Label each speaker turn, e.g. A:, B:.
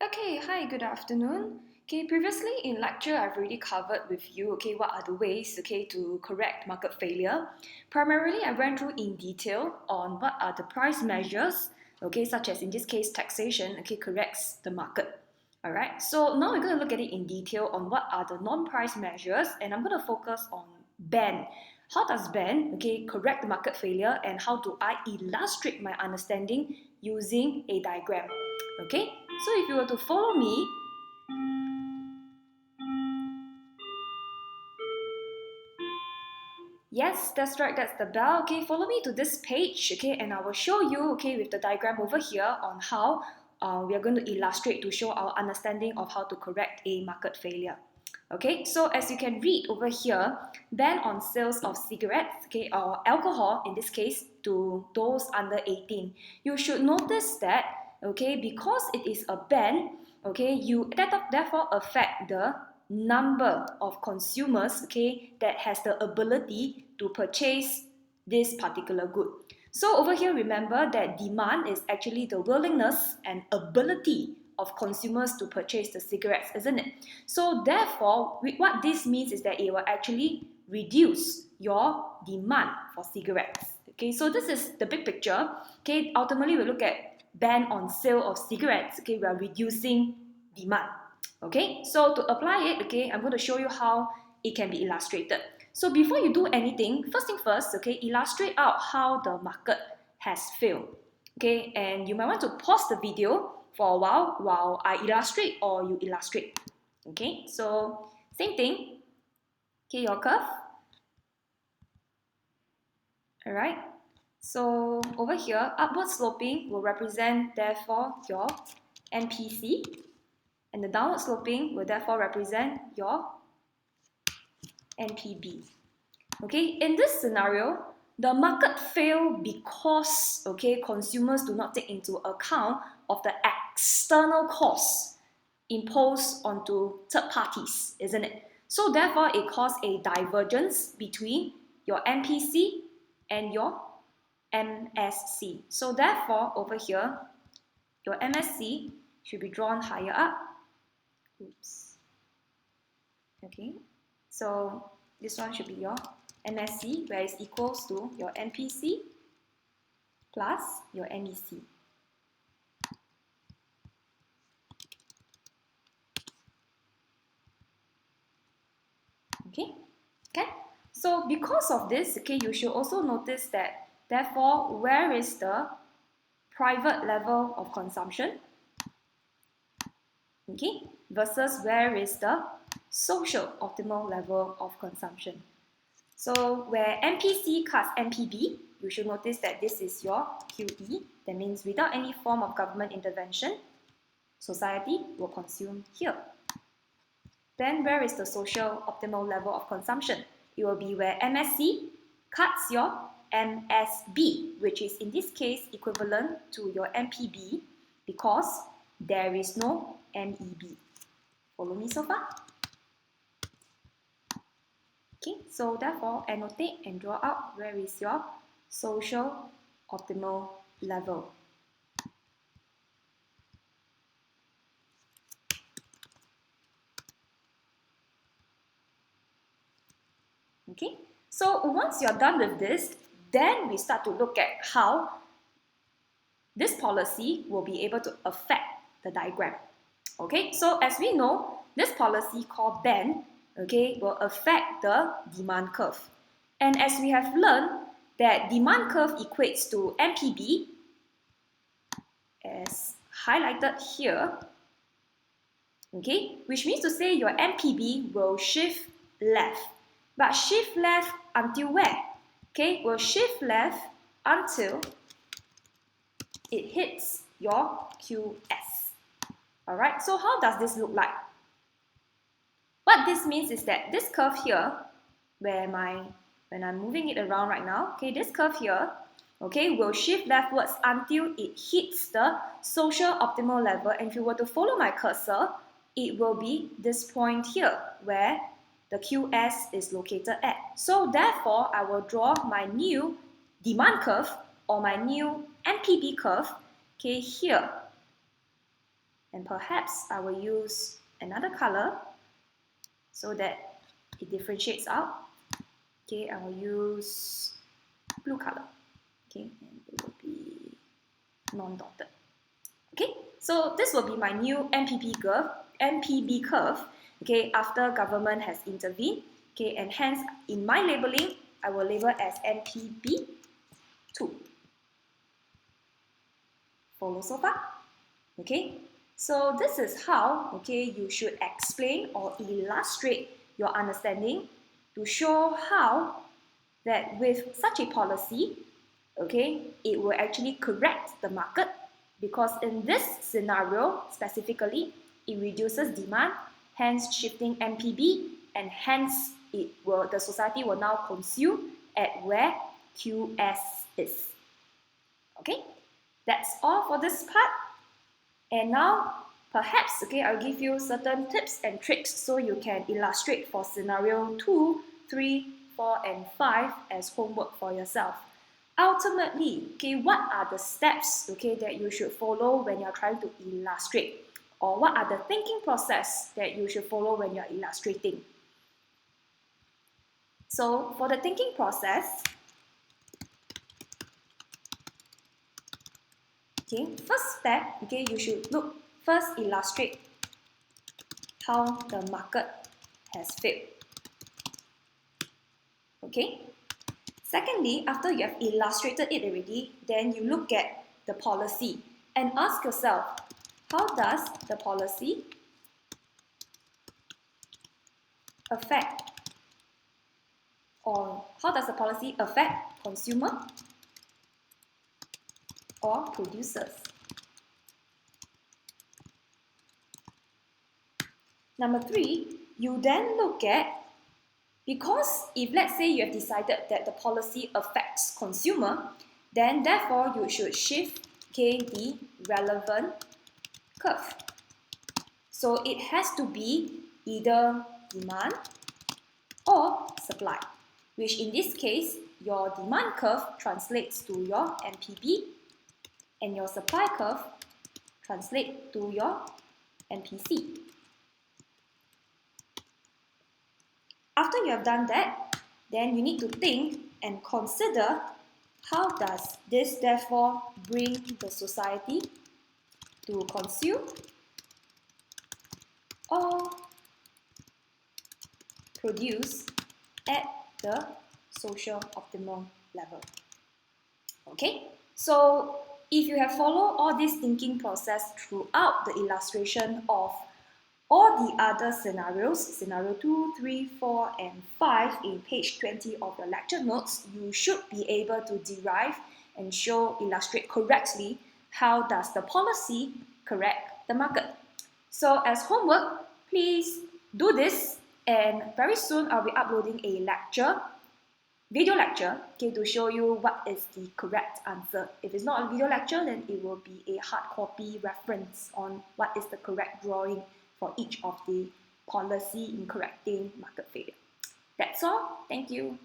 A: Okay, hi, good afternoon. Okay, previously in lecture, I've already covered with you, okay, what are the ways, okay, to correct market failure. Primarily, I went through in detail on what are the price measures, okay, such as in this case, taxation, okay, corrects the market. All right, so now we're going to look at it in detail on what are the non-price measures, and I'm going to focus on ban. How does ban, okay, correct the market failure, and how do I illustrate my understanding using a diagram? Okay, so if you were to follow me, yes, that's right, that's the bell. Okay, follow me to this page, okay, and I will show you, okay, with the diagram over here on how we are going to illustrate to show our understanding of how to correct a market failure. Okay, so as you can read over here, ban on sales of cigarettes, okay, or alcohol in this case, to those under 18. You should notice that, okay, because it is a ban, okay, you therefore affect the number of consumers, okay, that has the ability to purchase this particular good. So over here, remember that demand is actually the willingness and ability of consumers to purchase the cigarettes, isn't it? So therefore, what this means is that it will actually reduce your demand for cigarettes. Okay, so this is the big picture. Okay, ultimately we look at ban on sale of cigarettes. Okay, we are reducing demand. Okay, so to apply it, okay, I'm going to show you how it can be illustrated. So before you do anything, first thing first, okay, illustrate out how the market has failed. Okay, and you might want to pause the video for a while I illustrate or you illustrate. Okay, so same thing. Okay, your curve. All right. So over here, upward sloping will represent therefore your NPC, and the downward sloping will therefore represent your NPB. Okay, in this scenario, the market failed because consumers do not take into account of the external costs imposed onto third parties, isn't it? So therefore, it caused a divergence between your MPC and your MSC. So therefore, over here, your MSC should be drawn higher up. Oops. Okay, so this one should be your MSC, where it's equals to your MPC plus your MEC. Okay, so because of this, okay, you should also notice that therefore, where is the private level of consumption? Okay, versus where is the social optimal level of consumption? So where MPC cuts MPB, you should notice that this is your QE. That means without any form of government intervention, society will consume here. Then where is the social optimal level of consumption? It will be where MSC cuts your MSB, which is in this case equivalent to your MPB because there is no MEB. Follow me so far? Okay, so therefore annotate and draw out where is your social optimal level. Okay, so once you're done with this, then we start to look at how this policy will be able to affect the diagram. Okay, so as we know, this policy called ban, okay, will affect the demand curve. And as we have learned that demand curve equates to MPB, as highlighted here, okay, which means to say your MPB will shift left. But shift left until where? Okay, will shift left until it hits your QS. All right, so how does this look like? What this means is that this curve here, when I'm moving it around right now, okay, this curve here, okay, will shift leftwards until it hits the social optimal level. And if you were to follow my cursor, it will be this point here where the QS is located at. So therefore, I will draw my new demand curve or my new MPB curve, okay, here. And perhaps I will use another color so that it differentiates out. Okay, I will use blue color. Okay, and it will be non-dotted. Okay, so this will be my new MPB curve, okay, after government has intervened, okay, and hence in my labeling, I will label as MPB2. Follow so far? Okay, so this is how, okay, you should explain or illustrate your understanding to show how that with such a policy, okay, it will actually correct the market, because in this scenario specifically, it reduces demand, hence shifting MPB, and hence the society will now consume at where QS is. Okay, that's all for this part. And now, perhaps, okay, I'll give you certain tips and tricks so you can illustrate for scenario 2, 3, 4, and 5 as homework for yourself. Ultimately, okay, what are the steps, okay, that you should follow when you're trying to illustrate? Or what are the thinking process that you should follow when you're illustrating? So, for the thinking process, okay, first step, okay, you should first illustrate how the market has failed. Okay. Secondly, after you have illustrated it already, then you look at the policy and ask yourself, how does the policy affect, or how does the policy affect consumer or producers? Number 3, you then look at, because if let's say you have decided that the policy affects consumer, then therefore you should shift, okay, the relevant curve. So it has to be either demand or supply, which in this case, your demand curve translates to your MPB and your supply curve translates to your MPC. After you have done that, then you need to think and consider, how does this therefore bring the society to consume or produce at the social optimal level. Okay, so if you have followed all this thinking process throughout the illustration of all the other scenarios, scenario 2, 3, 4, and 5 in page 20 of your lecture notes, you should be able to derive and illustrate correctly how does the policy correct the market. So as homework, please do this, and very soon I'll be uploading a lecture, video lecture, okay, to show you what is the correct answer. If it's not a video lecture, then it will be a hard copy reference on what is the correct drawing for each of the policy in correcting market failure. That's all. Thank you.